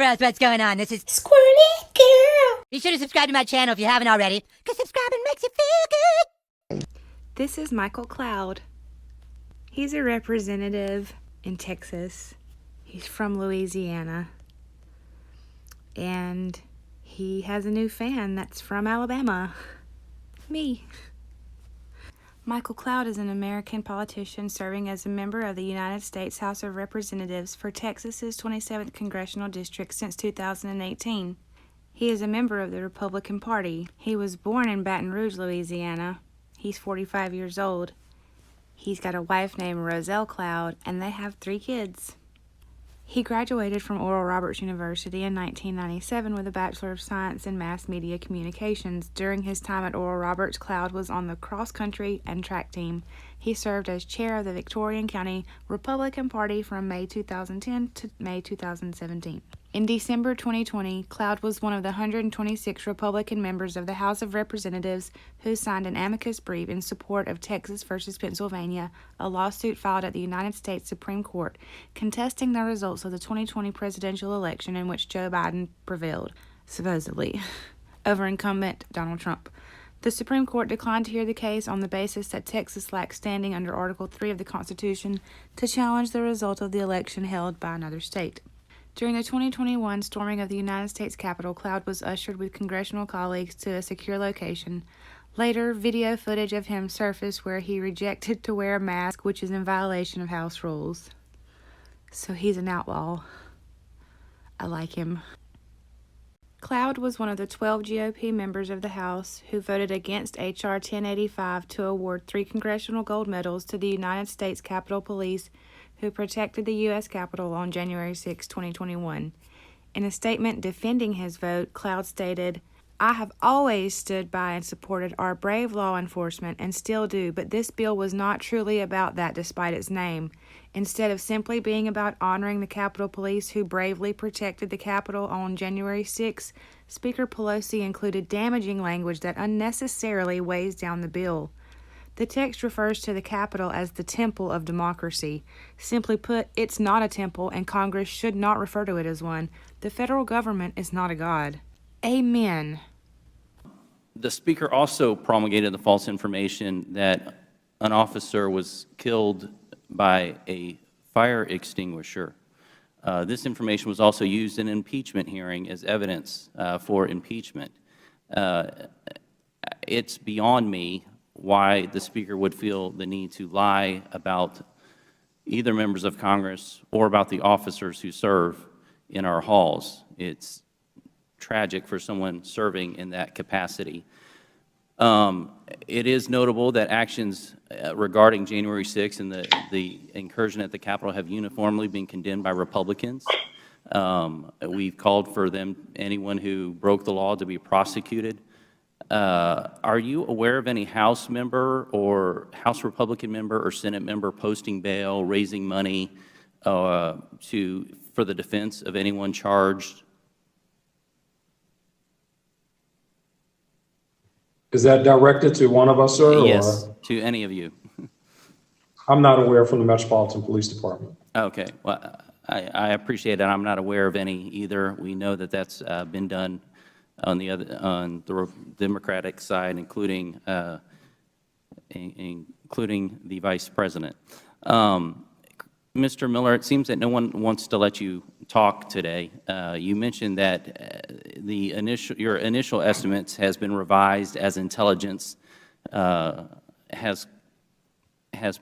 Bros, what's going on? This is Squirrely Girl. Be sure to subscribe to my channel if you haven't already, because subscribing makes you feel good. This is Michael Cloud. He's a representative in Texas. He's from Louisiana. And he has a new fan that's from Alabama. Me. Michael Cloud is an American politician serving as a member of the United States House of Representatives for Texas's 27th Congressional District since 2018. He is a member of the Republican Party. He was born in Baton Rouge, Louisiana. He's 45 years old. He's got a wife named Roselle Cloud, and they have 3 kids. He graduated from Oral Roberts University in 1997 with a Bachelor of Science in Mass Media Communications. During his time at Oral Roberts, Cloud was on the cross-country and track team. He served as chair of the Victorian County Republican Party from May 2010 to May 2017. In December 2020, Cloud was one of the 126 Republican members of the House of Representatives who signed an amicus brief in support of Texas versus Pennsylvania, a lawsuit filed at the United States Supreme Court, contesting the results of the 2020 presidential election in which Joe Biden prevailed, supposedly, over incumbent Donald Trump. The Supreme Court declined to hear the case on the basis that Texas lacks standing under Article 3 of the Constitution to challenge the result of the election held by another state. During the 2021 storming of the United States Capitol, Cloud was ushered with congressional colleagues to a secure location. Later, video footage of him surfaced where he rejected to wear a mask, which is in violation of House rules. So he's an outlaw. I like him. Cloud was one of the 12 GOP members of the House who voted against H.R. 1085 to award 3 congressional gold medals to the United States Capitol Police who protected the U.S. Capitol on January 6, 2021. In a statement defending his vote, Cloud stated, "I have always stood by and supported our brave law enforcement and still do, but this bill was not truly about that despite its name. Instead of simply being about honoring the Capitol Police who bravely protected the Capitol on January 6, Speaker Pelosi included damaging language that unnecessarily weighs down the bill. The text refers to the Capitol as the temple of democracy. Simply put, it's not a temple, and Congress should not refer to it as one. The federal government is not a god." Amen. The Speaker also promulgated the false information that an officer was killed by a fire extinguisher. This information was also used in an impeachment hearing as evidence for impeachment. It's beyond me why the Speaker would feel the need to lie about either members of Congress or about the officers who serve in our halls. It's tragic for someone serving in that capacity. It is notable that actions regarding January 6th and the incursion at the Capitol have uniformly been condemned by Republicans. We've called for anyone who broke the law to be prosecuted. Are you aware of any House member or House Republican member or Senate member posting bail, raising money for the defense of anyone charged? Is that directed to one of us, sir? Yes, or? to any of you. I'm not aware from the Metropolitan Police Department. Okay, well, I appreciate that. I'm not aware of any either. We know that that's been done on the Democratic side, including the Vice President. Mr. Miller, it seems that no one wants to let you talk today. You mentioned that your initial estimates has been revised as intelligence has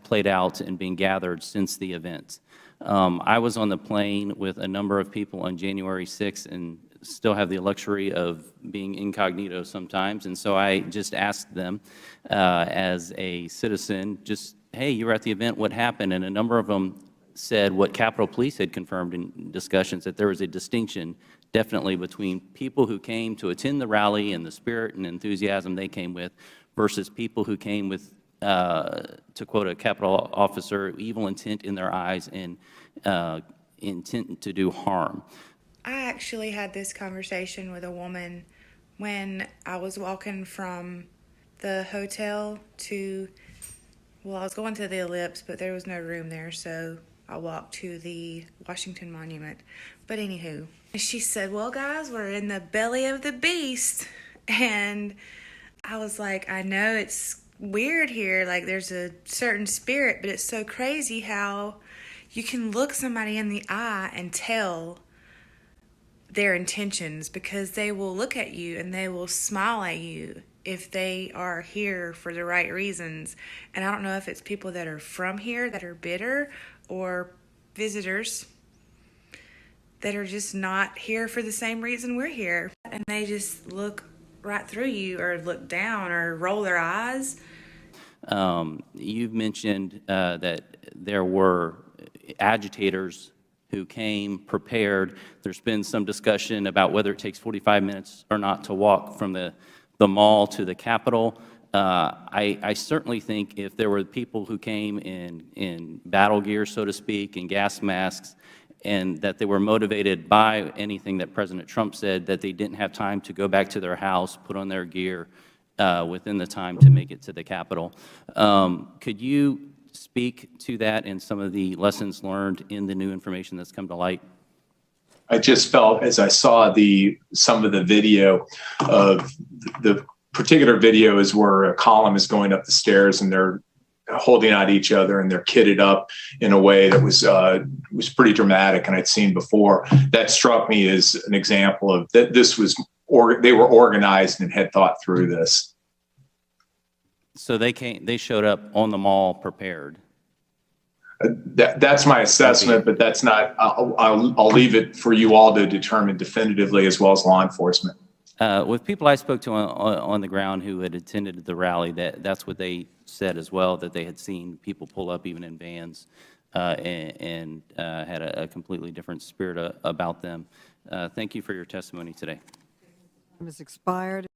played out and been gathered since the event. I was on the plane with a number of people on January 6th and still have the luxury of being incognito sometimes, and so I just asked them as a citizen, just, hey, you were at the event, what happened? And a number of them said what Capitol Police had confirmed in discussions, that there was a distinction definitely between people who came to attend the rally and the spirit and enthusiasm they came with versus people who came with, to quote a Capitol officer, evil intent in their eyes and intent to do harm. I actually had this conversation with a woman when I was walking from the hotel to, well, I was going to the Ellipse, but there was no room there, so I walked to the Washington Monument. But anywho, she said, well, guys, we're in the belly of the beast. And I was like, I know it's weird here. Like, there's a certain spirit, but it's so crazy how you can look somebody in the eye and tell their intentions, because they will look at you and they will smile at you if they are here for the right reasons. And I don't know if it's people that are from here that are bitter, or visitors that are just not here for the same reason we're here. And they just look right through you, or look down, or roll their eyes. You've mentioned that there were agitators who came prepared. There's been some discussion about whether it takes 45 minutes or not to walk from the mall to the Capitol. I certainly think if there were people who came in battle gear, so to speak, and gas masks, and that they were motivated by anything that President Trump said, that they didn't have time to go back to their house, put on their gear within the time to make it to the Capitol. Could you speak to that and some of the lessons learned in the new information that's come to light? I just felt, as I saw some of the video of the particular video, is where a column is going up the stairs and they're holding out each other and they're kitted up in a way that was pretty dramatic, and I'd seen before. That struck me as an example of that this was, they were organized and had thought through this. So they showed up on the mall prepared. That's my assessment, but that's not. I'll leave it for you all to determine definitively, as well as law enforcement. With people I spoke to on the ground who had attended the rally, that's what they said as well, that they had seen people pull up even in vans and had a completely different spirit about them. Thank you for your testimony today. Time has expired.